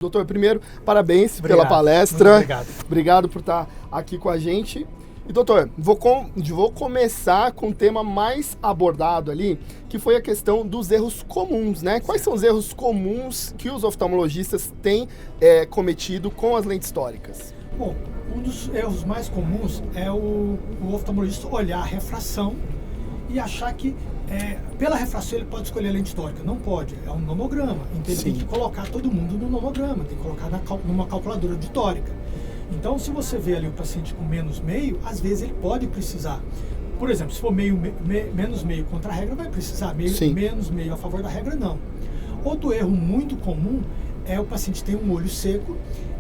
Doutor, primeiro, parabéns Obrigado, pela palestra. muito obrigado. Obrigado por estar aqui com a gente. E, doutor, vou começar com o tema mais abordado ali, que foi a questão dos erros comuns, né? Quais são os erros comuns que os oftalmologistas têm cometido com as lentes tóricas? Bom, um dos erros mais comuns é o oftalmologista olhar a refração e achar que pela refração ele pode escolher a lente tórica. Não pode, é um nomograma. Então ele tem que colocar todo mundo no nomograma, tem que colocar numa calculadora de tórica. Então, se você vê ali o paciente com menos meio, às vezes ele pode precisar. Por exemplo, se for menos meio contra a regra, vai precisar. Menos meio a favor da regra, não. Outro erro muito comum é o paciente ter um olho seco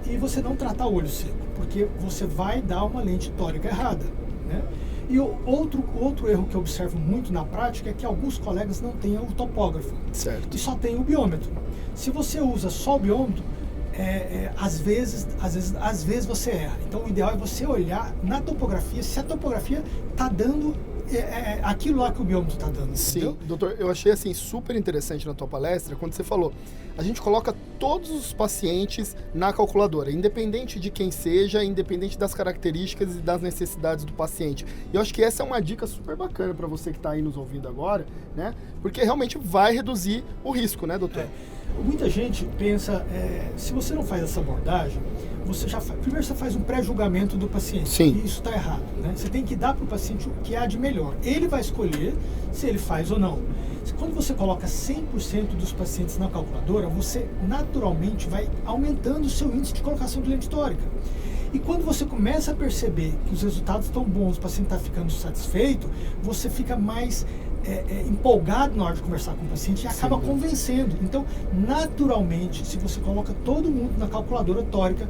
e você não tratar o olho seco, porque você vai dar uma lente tórica errada, né? E outro erro que eu observo muito na prática é que alguns colegas não têm o topógrafo. Certo. E só tem o biômetro. Se você usa só o biômetro, às vezes você erra. Então o ideal é você olhar na topografia, se a topografia está dando aquilo lá que o biômetro está dando. Sim, entendeu? doutor, eu achei assim super interessante na tua palestra quando você falou, a gente coloca todos os pacientes na calculadora, independente de quem seja, independente das características e das necessidades do paciente. E eu acho que essa é uma dica super bacana para você que está aí nos ouvindo agora, né? Porque realmente vai reduzir o risco, né, doutor? Muita gente pensa, se você não faz essa abordagem, primeiro você faz um pré-julgamento do paciente. Sim. E isso está errado, né? Você tem que dar para o paciente o que há de melhor. Ele vai escolher se ele faz ou não. Quando você coloca 100% dos pacientes na calculadora, você naturalmente vai aumentando o seu índice de colocação de lente tórica. E quando você começa a perceber que os resultados estão bons, o paciente está ficando satisfeito, você fica mais empolgado na hora de conversar com o paciente e acaba convencendo. Então, naturalmente, se você coloca todo mundo na calculadora tórica,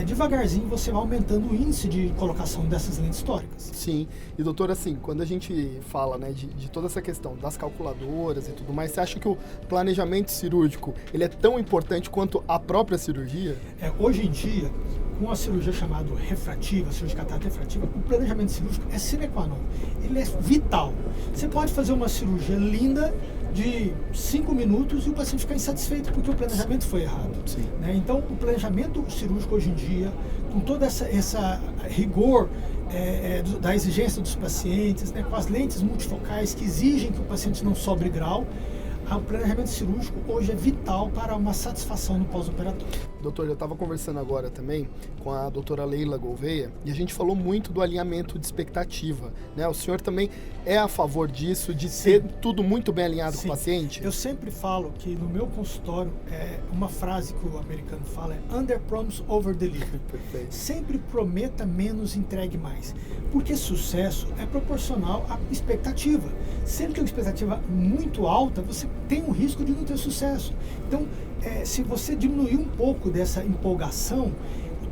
devagarzinho você vai aumentando o índice de colocação dessas lentes tóricas. Sim, e doutor, assim, quando a gente fala, né, de toda essa questão das calculadoras e tudo mais, você acha que o planejamento cirúrgico, ele é tão importante quanto a própria cirurgia? Hoje em dia, com a cirurgia chamada refrativa, cirurgia catarata refrativa, o planejamento cirúrgico é sine qua non, ele é vital. Você pode fazer uma cirurgia linda de 5 minutos e o paciente ficar insatisfeito porque o planejamento foi errado. Né? Então, o planejamento cirúrgico hoje em dia, com toda essa rigor da exigência dos pacientes, né, com as lentes multifocais que exigem que o paciente não sobre grau, o planejamento cirúrgico hoje é vital para uma satisfação no pós-operatório. Doutor, eu estava conversando agora também com a doutora Leila Gouveia e a gente falou muito do alinhamento de expectativa, né? O senhor também é a favor disso, de ser tudo muito bem alinhado com o paciente? Eu sempre falo que no meu consultório, uma frase que o americano fala é under promise, over deliver. Perfeito. Sempre prometa menos, entregue mais. Porque sucesso é proporcional à expectativa. Se ele tem uma expectativa muito alta, você tem um risco de não ter sucesso. Então, se você diminuir um pouco dessa empolgação,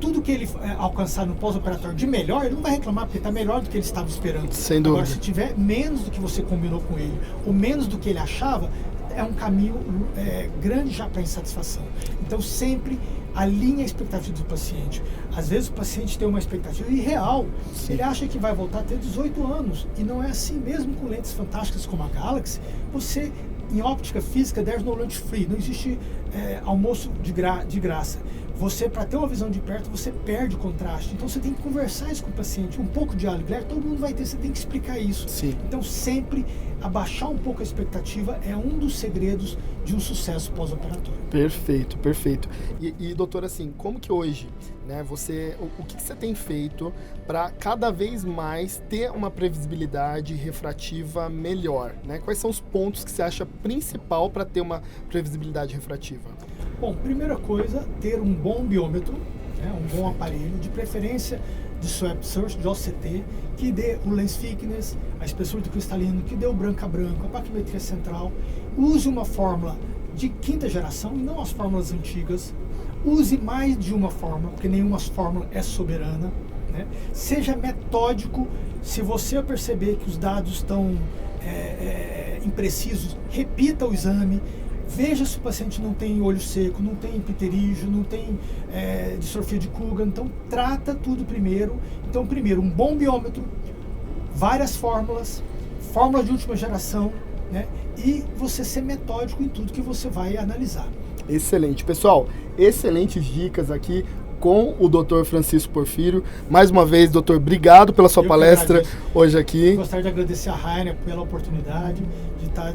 tudo que ele alcançar no pós-operatório de melhor, ele não vai reclamar, porque está melhor do que ele estava esperando. Sem dúvida. Agora, se tiver menos do que você combinou com ele, ou menos do que ele achava, é um caminho grande já para insatisfação. Então, sempre alinhe a expectativa do paciente. Às vezes o paciente tem uma expectativa irreal. Ele acha que vai voltar a ter 18 anos. E não é assim mesmo com lentes fantásticas como a Galaxy. Você, em óptica física, there's no lunch free. Não existe almoço de graça. Você, para ter uma visão de perto, você perde o contraste. Então você tem que conversar isso com o paciente. Um pouco de diálogo, todo mundo vai ter, você tem que explicar isso. Sim. Então sempre abaixar um pouco a expectativa é um dos segredos de um sucesso pós-operatório. Perfeito, perfeito. E doutor, assim, como que hoje, né, o que você tem feito para cada vez mais ter uma previsibilidade refrativa melhor, né? Quais são os pontos que você acha principal para ter uma previsibilidade refrativa? Bom, primeira coisa, ter um bom biômetro, né, um bom aparelho, de preferência de Swap Search, de OCT, que dê o lens thickness, a espessura do cristalino, que dê o branco a branco, a paquimetria central. Use uma fórmula de quinta geração e não as fórmulas antigas. Use mais de uma fórmula, porque nenhuma fórmula é soberana. Né? Seja metódico. Se você perceber que os dados estão imprecisos, repita o exame. Veja se o paciente não tem olho seco, não tem pterígio, não tem distrofia de Coogan. Então, trata tudo primeiro. Então, primeiro, um bom biômetro, várias fórmulas de última geração, né? E você ser metódico em tudo que você vai analisar. Excelente. Pessoal, excelentes dicas aqui com o Dr. Francisco Porfírio. Mais uma vez, doutor, obrigado pela sua palestra hoje aqui. Gostaria de agradecer a Rainer pela oportunidade de estar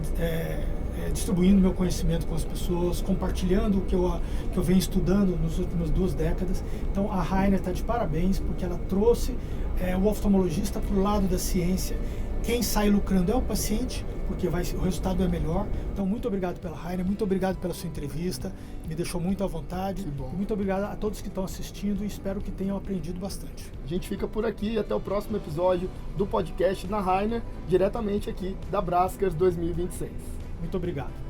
distribuindo meu conhecimento com as pessoas, compartilhando o que eu venho estudando nas últimas 2 décadas. Então a Rainer está de parabéns, porque ela trouxe o oftalmologista para o lado da ciência. Quem sai lucrando é o paciente, porque o resultado é melhor. Então, muito obrigado pela Rainer, muito obrigado pela sua entrevista, me deixou muito à vontade. Muito obrigado a todos que estão assistindo e espero que tenham aprendido bastante. A gente fica por aqui e até o próximo episódio do podcast na Rainer, diretamente aqui da Brascas 2026. Muito obrigado.